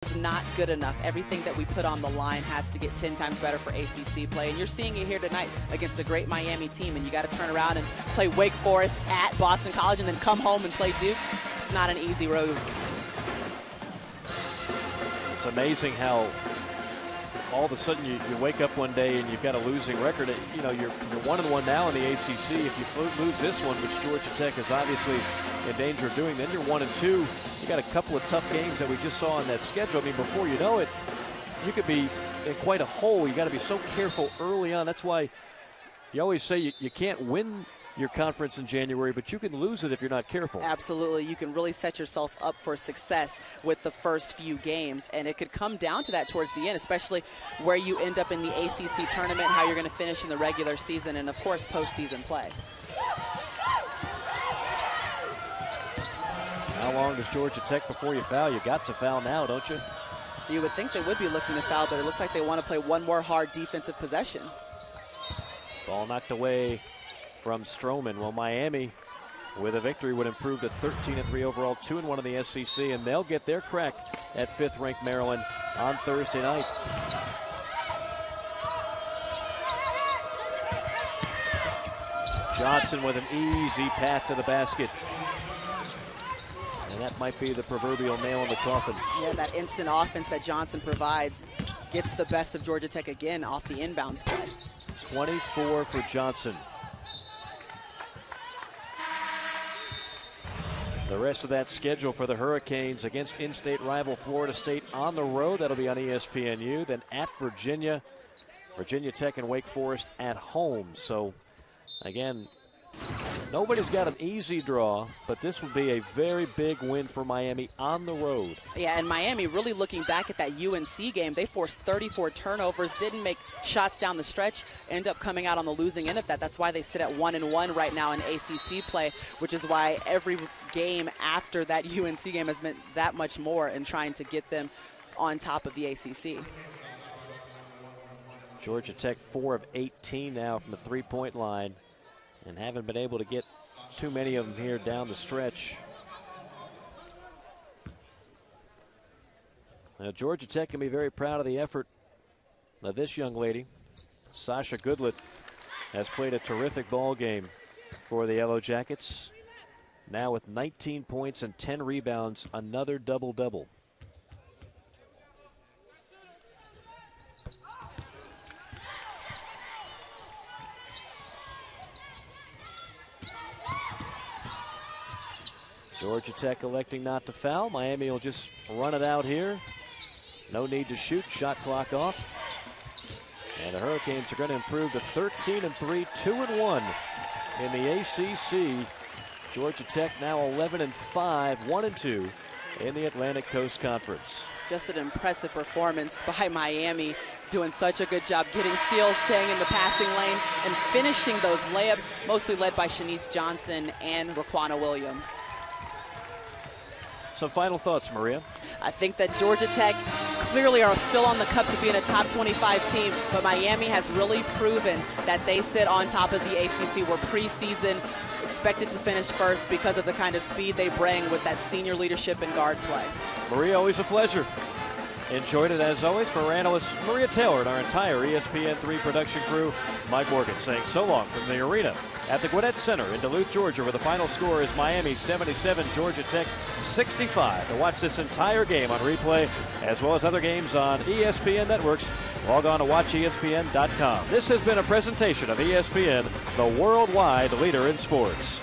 is not good enough. Everything that we put on the line has to get 10 times better for ACC play, and you're seeing it here tonight against a great Miami team, and you got to turn around and play Wake Forest at Boston College and then come home and play Duke. It's not an easy road. It's amazing how all of a sudden you wake up one day and you've got a losing record. You know, you're 1-1 now in the ACC. If you lose this one, which Georgia Tech is obviously in danger of doing, then you're 1-2. You got a couple of tough games that we just saw on that schedule. I mean, before you know it, you could be in quite a hole. You got to be so careful early on. That's why you always say you can't win your conference in January, but you can lose it if you're not careful. Absolutely. You can really set yourself up for success with the first few games, and it could come down to that towards the end, especially where you end up in the ACC tournament, how you're going to finish in the regular season, and, of course, postseason play. How long does Georgia Tech before you foul? You got to foul now, don't you? You would think they would be looking to foul, but it looks like they want to play one more hard defensive possession. Ball knocked away from Stroman. Well, Miami, with a victory, would improve to 13-3 overall, 2-1 in the SEC, and they'll get their crack at 5th-ranked Maryland on Thursday night. Johnson with an easy path to the basket. And that might be the proverbial nail in the coffin. Yeah, that instant offense that Johnson provides gets the best of Georgia Tech again off the inbounds play. 24 for Johnson. The rest of that schedule for the Hurricanes against in-state rival Florida State on the road. That'll be on ESPNU. Then at Virginia, Virginia Tech and Wake Forest at home. So, again, nobody's got an easy draw, but this would be a very big win for Miami on the road. Yeah, and Miami really looking back at that UNC game, they forced 34 turnovers, didn't make shots down the stretch, end up coming out on the losing end of that. That's why they sit at 1-1 right now in ACC play, which is why every game after that UNC game has meant that much more in trying to get them on top of the ACC. Georgia Tech 4 of 18 now from the three-point line, and haven't been able to get too many of them here down the stretch. Now, Georgia Tech can be very proud of the effort of this young lady. Sasha Goodlett has played a terrific ball game for the Yellow Jackets. Now with 19 points and 10 rebounds, another double-double. Georgia Tech electing not to foul. Miami will just run it out here. No need to shoot. Shot clock off. And the Hurricanes are going to improve to 13-3, 2-1 in the ACC. Georgia Tech now 11-5, 1-2 in the Atlantic Coast Conference. Just an impressive performance by Miami, doing such a good job getting steals, staying in the passing lane, and finishing those layups, mostly led by Shanice Johnson and Raquana Williams. Some final thoughts, Maria. I think that Georgia Tech clearly are still on the cusp of being a top 25 team, but Miami has really proven that they sit on top of the ACC. We're preseason expected to finish first because of the kind of speed they bring with that senior leadership and guard play. Maria, always a pleasure. Enjoyed it as always. For analyst Maria Taylor and our entire ESPN3 production crew, Mike Morgan saying so long from the arena at the Gwinnett Center in Duluth, Georgia, where the final score is Miami 77, Georgia Tech 65. To watch this entire game on replay, as well as other games on ESPN networks, log on to watchespn.com. This has been a presentation of ESPN, the worldwide leader in sports.